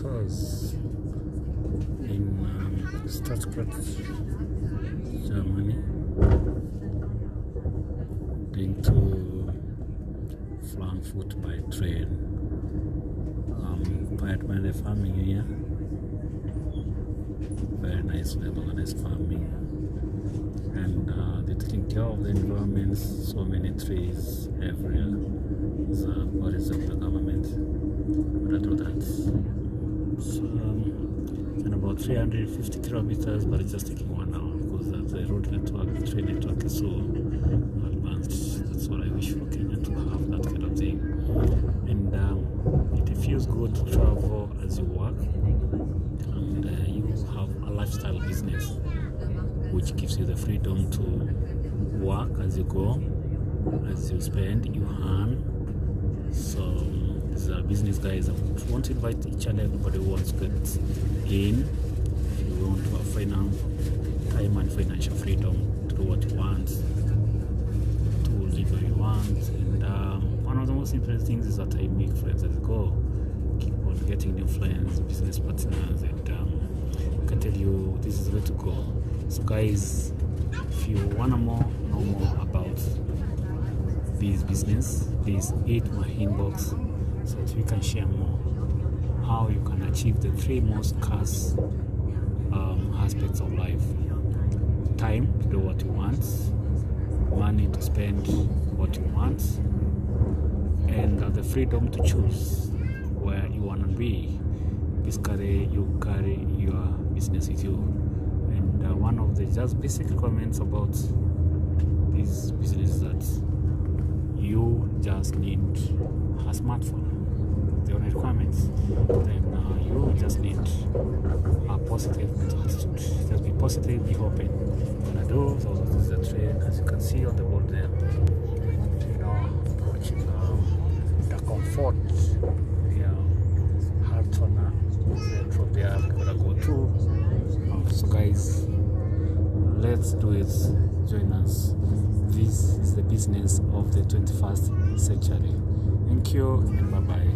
stores in Stuttgart, Germany, going to Frunkfurt by train. Quite when they're farming here, very nice level, nice farming, and they're taking care of the environment. So many trees everywhere. It's a policy of the government that do that. So, in about 350 kilometers, but it's just taking 1 hour because the road network, the train network is so advanced. That's what I wish for Kenya to have, that kind of thing. And it feels good to travel as you work, and you have a lifestyle business which gives you the freedom to work as you go, as you spend, you earn. So as a business guys, I want to invite each and everybody who wants to get in. If you want to have time and financial freedom to do what you want, to live where you want. And one of the most important things is that I make friends as I go. Keep on getting new friends, business partners, and I can tell you this is where to go. So guys, if you want to know more about this business, please hit my inbox so that we can share more how you can achieve the 3 most scarce aspects of life: time to do what you want, money to spend what you want, and the freedom to choose where you want to be. Basically, you carry your business with you. And one of the just basic requirements about this business is that you just need a smartphone. The only requirements. Then you just need a positive mental attitude. Just be positive, be open. Gonna do so. This is the train, as you can see on the board there. Approaching the comfort. Hartona. From there, we're gonna go to. So guys, let's do it. Join us. This is the business of the 21st century. Thank you and bye bye.